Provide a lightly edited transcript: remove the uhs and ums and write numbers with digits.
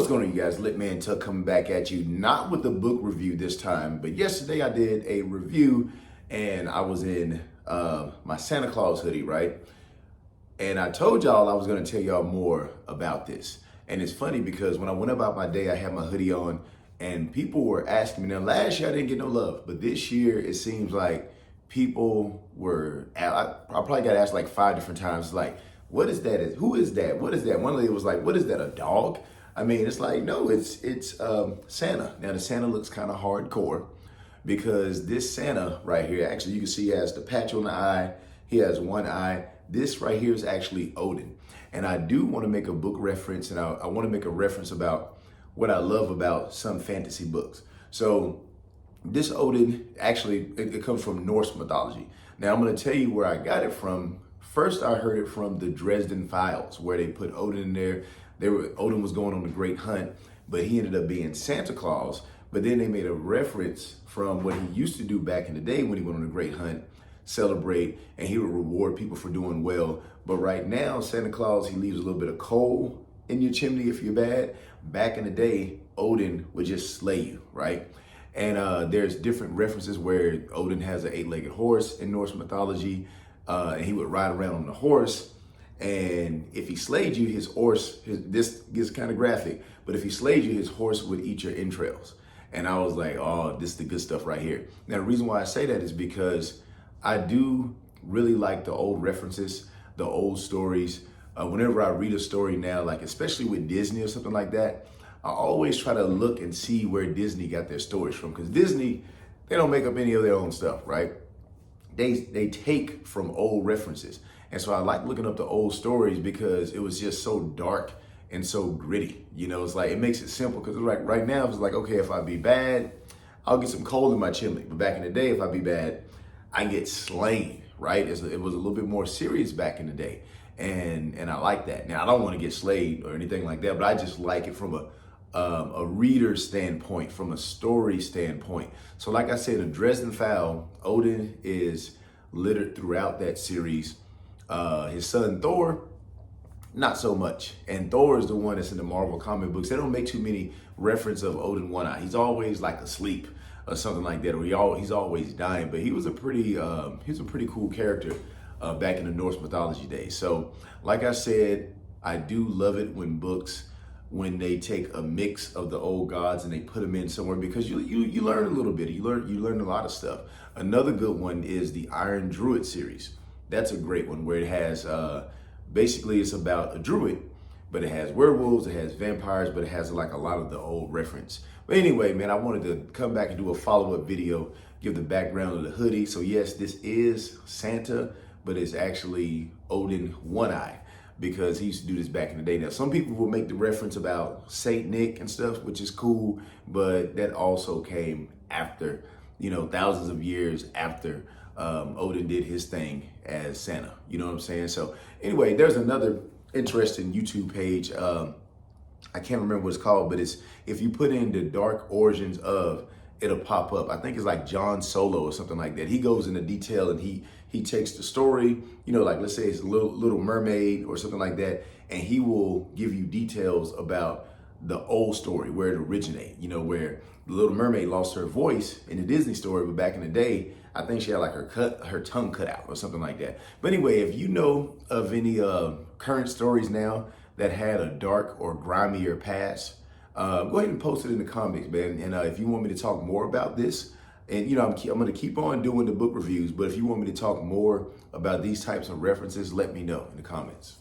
What's going on, you guys? LitManTuck coming back at you, not with a book review this time, but yesterday I did a review and I was in my Santa Claus hoodie, right? And I told y'all I was going to tell y'all more about this. And it's funny because when I went about my day, I had my hoodie on and people were asking me. Now, last year I didn't get no love, but this year it seems like people were, I probably got asked like 5 different times, like, what is that? Who is that? What is that? One lady was like, what is that, a dog? I mean, it's like, no, it's Santa. Now, the Santa looks kind of hardcore because this Santa right here, actually, you can see he has the patch on the eye. He has one eye. This right here is actually Odin. And I do want to make a book reference, and I want to make a reference about what I love about some fantasy books. So this Odin, actually, it comes from Norse mythology. Now, I'm going to tell you where I got it from. First, I heard it from the Dresden Files, where they put Odin in there. Odin was going on a great hunt, but he ended up being Santa Claus. But then they made a reference from what he used to do back in the day when he went on a great hunt, celebrate, and he would reward people for doing well. But right now, Santa Claus, he leaves a little bit of coal in your chimney if you're bad. Back in the day, Odin would just slay you, right? And there's different references where Odin has an 8-legged horse in Norse mythology, and he would ride around on the horse. And if he slayed you, this gets kind of graphic, but if he slayed you, his horse would eat your entrails. And I was like, oh, this is the good stuff right here. Now, the reason why I say that is because I do really like the old references, the old stories. Whenever I read a story now, like especially with Disney or something like that, I always try to look and see where Disney got their stories from. Because Disney, they don't make up any of their own stuff, right? They take from old references. And so I like looking up the old stories because it was just so dark and so gritty. You know, it's like, it makes it simple because like right now it's like, okay, if I be bad, I'll get some coal in my chimney. But back in the day, if I be bad, I get slain, right? It was a little bit more serious back in the day. And I like that. Now, I don't want to get slayed or anything like that, but I just like it from a reader standpoint, from a story standpoint. So like I said, a Dresden File, Odin is littered throughout that series. His son Thor, not so much. And Thor is the one that's in the Marvel comic books. They don't make too many reference of Odin one eye. He's always like asleep or something like that, or he's always dying. But he was a pretty cool character back in the Norse mythology days. So like I said, I do love it when they take a mix of the old gods and they put them in somewhere, because you learn a little bit. You learn a lot of stuff. Another good one is the Iron Druid series. That's a great one where it has, basically it's about a druid, but it has werewolves, it has vampires, but it has like a lot of the old reference. But anyway, man, I wanted to come back and do a follow-up video, give the background of the hoodie. So yes, this is Santa, but it's actually Odin One Eye, because he used to do this back in the day. Now, some people will make the reference about Saint Nick and stuff, which is cool, but that also came after, you know, thousands of years after Odin did his thing as Santa. You know what I'm saying? So anyway, there's another interesting YouTube page. I can't remember what it's called, but it's, if you put in the dark origins of, it'll pop up. I think it's like John Solo or something like that. He goes into detail and he takes the story, you know, like let's say it's Little Mermaid or something like that, and he will give you details about the old story, where it originated, you know, where the Little Mermaid lost her voice in the Disney story, but back in the day, I think she had like her tongue cut out or something like that. But anyway, if you know of any current stories now that had a dark or grimier past, go ahead and post it in the comments, man. And if you want me to talk more about this, and you know, I'm going to keep on doing the book reviews, but if you want me to talk more about these types of references, let me know in the comments.